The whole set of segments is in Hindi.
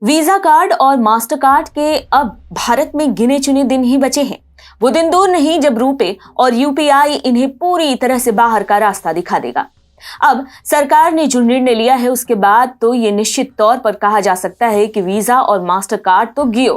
वीजा कार्ड और मास्टर कार्ड के अब भारत में गिने चुने दिन ही बचे हैं। वो दिन दूर नहीं जब रुपे और यूपीआई इन्हें पूरी तरह से बाहर का रास्ता दिखा देगा। अब सरकार ने जो निर्णय लिया है उसके बाद तो ये निश्चित तौर पर कहा जा सकता है कि वीजा और मास्टर कार्ड तो गियो।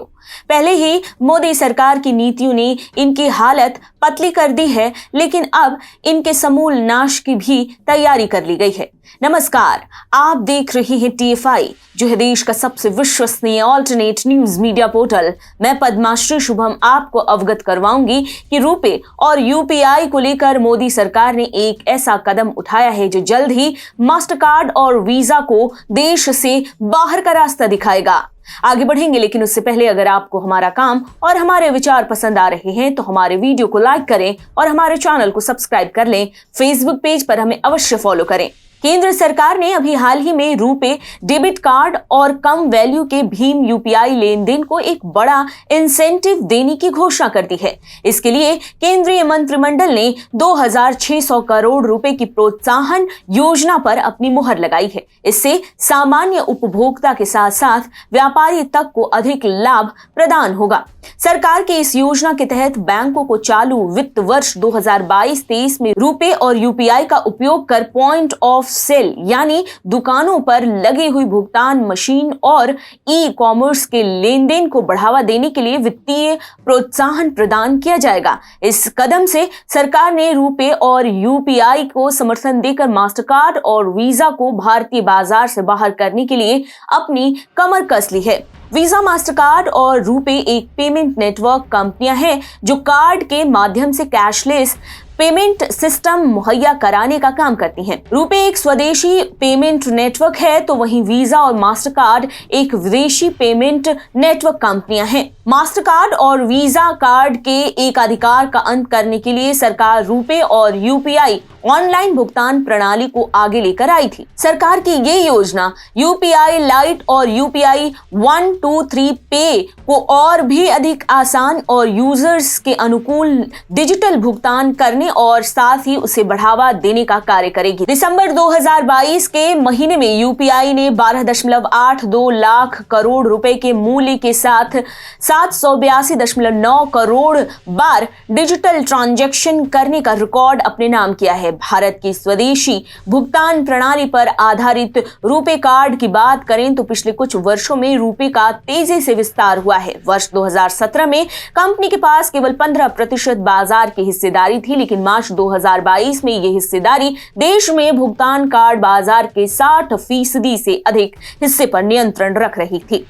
पहले ही मोदी सरकार की नीतियों ने इनकी हालत पतली कर दी है, लेकिन अब इनके समूल नाश की भी तैयारी कर ली गई है। नमस्कार, आप देख रहे हैं टीएफआई, जो है देश का सबसे विश्वसनीय ऑल्टरनेट न्यूज मीडिया पोर्टल। मैं पद्माश्री शुभम आपको अवगत करवाऊंगी कि रुपे और यूपीआई को लेकर मोदी सरकार ने एक ऐसा कदम उठाया है जो जल्द ही मास्टर कार्ड और वीजा को देश से बाहर का रास्ता दिखाएगा। आगे बढ़ेंगे, लेकिन उससे पहले अगर आपको हमारा काम और हमारे विचार पसंद आ रहे हैं तो हमारे वीडियो को लाइक करें और हमारे चैनल को सब्सक्राइब कर लें। फेसबुक पेज पर हमें अवश्य फॉलो करें। केंद्र सरकार ने अभी हाल ही में रुपे डेबिट कार्ड और कम वैल्यू के भीम यूपीआई लेन देन को एक बड़ा इंसेंटिव देने की घोषणा कर दी है। इसके लिए केंद्रीय मंत्रिमंडल ने 2600 करोड़ रुपए की प्रोत्साहन योजना पर अपनी मुहर लगाई है। इससे सामान्य उपभोक्ता के साथ साथ व्यापारी तक को अधिक लाभ प्रदान होगा। सरकार की इस योजना के तहत बैंकों को चालू वित्त वर्ष 2022-23 में रुपे और यूपीआई का उपयोग कर पॉइंट ऑफ सेल यानी दुकानों पर लगी हुई भुगतान मशीन और ई कॉमर्स के लेन देन को बढ़ावा देने के लिए वित्तीय प्रोत्साहन प्रदान किया जाएगा। इस कदम से सरकार ने रुपे और यूपीआई को समर्थन देकर मास्टर कार्ड और वीजा को भारतीय बाजार से बाहर करने के लिए अपनी कमर कस ली है। वीजा, मास्टर कार्ड और रुपे एक पेमेंट नेटवर्क कंपनियां हैं जो कार्ड के माध्यम से कैशलेस पेमेंट सिस्टम मुहैया कराने का काम करती हैं। रुपे एक स्वदेशी पेमेंट नेटवर्क है, तो वहीं वीजा और मास्टर कार्ड एक विदेशी पेमेंट नेटवर्क कंपनियां हैं। मास्टर कार्ड और वीजा कार्ड के एकाधिकार का अंत करने के लिए सरकार रुपे और यूपीआई ऑनलाइन भुगतान प्रणाली को आगे लेकर आई थी। सरकार की ये योजना यूपीआई लाइट और यूपीआई 123 पे को और भी अधिक आसान और यूजर्स के अनुकूल डिजिटल भुगतान करने और साथ ही उसे बढ़ावा देने का कार्य करेगी। दिसंबर 2022 के महीने में यूपीआई ने 12.82 लाख करोड़ रुपए के मूल्य के साथ 782.9 करोड़ बार डिजिटल ट्रांजैक्शन करने का रिकॉर्ड अपने नाम किया है। भारत की स्वदेशी भुगतान प्रणाली पर आधारित रुपे कार्ड की बात करें तो पिछले कुछ वर्षों में रुपे का तेजी से विस्तार हुआ है। वर्ष 2017 में कंपनी के पास केवल 15% बाजार की हिस्सेदारी थी, लेकिन मार्च 2022 में यह हिस्सेदारी देश में भुगतान कार्ड बाजार के 60% से अधिक हिस्से पर नियंत्रण रख रही थी,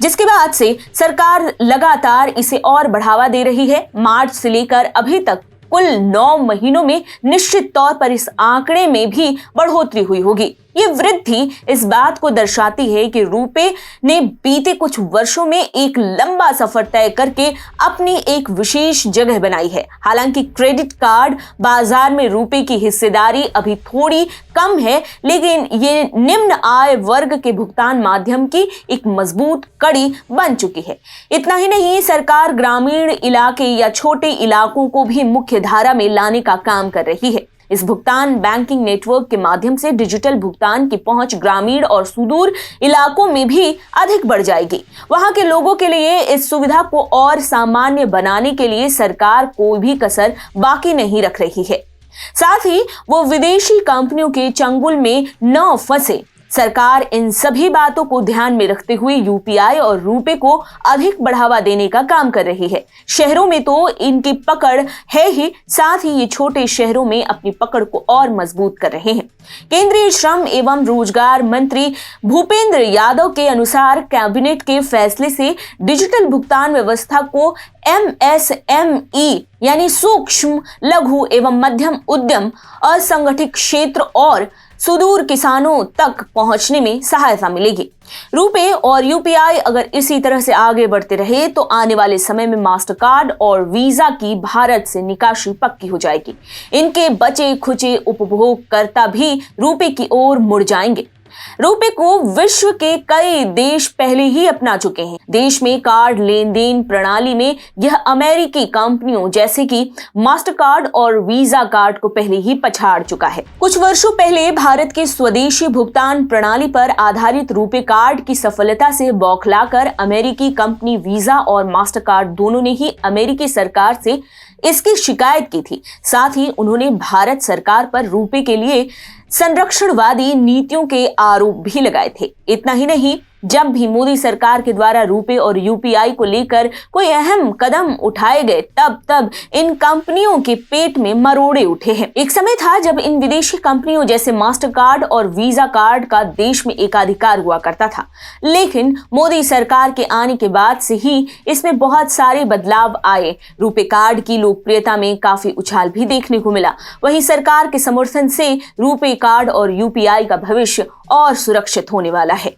जिसके बाद से सरकार लगातार इसे और बढ़ावा दे रही है। मार्च से लेकर अभी तक कुल 9 महीनों में निश्चित तौर पर इस आंकड़े में भी बढ़ोतरी हुई होगी। ये वृद्धि इस बात को दर्शाती है कि रुपे ने बीते कुछ वर्षों में एक लंबा सफर तय करके अपनी एक विशेष जगह बनाई है। हालांकि क्रेडिट कार्ड बाजार में रुपे की हिस्सेदारी अभी थोड़ी कम है, लेकिन ये निम्न आय वर्ग के भुगतान माध्यम की एक मजबूत कड़ी बन चुकी है। इतना ही नहीं, सरकार ग्रामीण इलाके या छोटे इलाकों को भी मुख्य धारा में लाने का काम कर रही है। इस भुगतान बैंकिंग नेटवर्क के माध्यम से डिजिटल भुगतान की पहुंच ग्रामीण और सुदूर इलाकों में भी अधिक बढ़ जाएगी। वहां के लोगों के लिए इस सुविधा को और सामान्य बनाने के लिए सरकार कोई भी कसर बाकी नहीं रख रही है। साथ ही वो विदेशी कंपनियों के चंगुल में न फंसे। सरकार इन सभी बातों को ध्यान में रखते हुए यूपीआई और रुपे को अधिक बढ़ावा देने का काम कर रही है। शहरों में तो इनकी पकड़ है ही, साथ ही ये छोटे शहरों में अपनी पकड़ को और मजबूत कर रहे हैं। केंद्रीय श्रम एवं रोजगार मंत्री भूपेंद्र यादव के अनुसार कैबिनेट के फैसले से डिजिटल भुगतान व्यवस्था को एमएसएमई यानी सूक्ष्म, लघु एवं मध्यम उद्यम, असंगठित क्षेत्र और सुदूर किसानों तक पहुंचने में सहायता मिलेगी। रुपे और यूपीआई अगर इसी तरह से आगे बढ़ते रहे तो आने वाले समय में मास्टर कार्ड और वीजा की भारत से निकासी पक्की हो जाएगी। इनके बचे खुचे उपभोगकर्ता भी रुपे की ओर मुड़ जाएंगे। रुपए को विश्व के कई देश पहले ही अपना चुके हैं। देश में कार्ड लेन देन प्रणाली में यह अमेरिकी कंपनियों जैसे कि मास्टर कार्ड और वीजा कार्ड को पहले ही पछाड़ चुका है। कुछ वर्षों पहले भारत के स्वदेशी भुगतान प्रणाली पर आधारित रुपे कार्ड की सफलता से बौखलाकर अमेरिकी कंपनी वीजा और मास्टर कार्ड दोनों ने ही अमेरिकी सरकार से इसकी शिकायत की थी। साथ ही उन्होंने भारत सरकार पर रुपए के लिए संरक्षणवादी नीतियों के आरोप भी लगाए थे। इतना ही नहीं, जब भी मोदी सरकार के द्वारा रुपए और यूपीआई को लेकर कोई अहम कदम उठाए गए तब इन कंपनियों के पेट में मरोड़े उठे हैं। एक समय था जब इन विदेशी कंपनियों जैसे मास्टर कार्ड और वीजा कार्ड का देश में एकाधिकार हुआ करता था, लेकिन मोदी सरकार के आने के बाद से ही इसमें बहुत सारे बदलाव आए। रुपे कार्ड की लोकप्रियता में काफी उछाल भी देखने को मिला। वहीं सरकार के समर्थन से रुपे कार्ड और यूपीआई का भविष्य और सुरक्षित होने वाला है।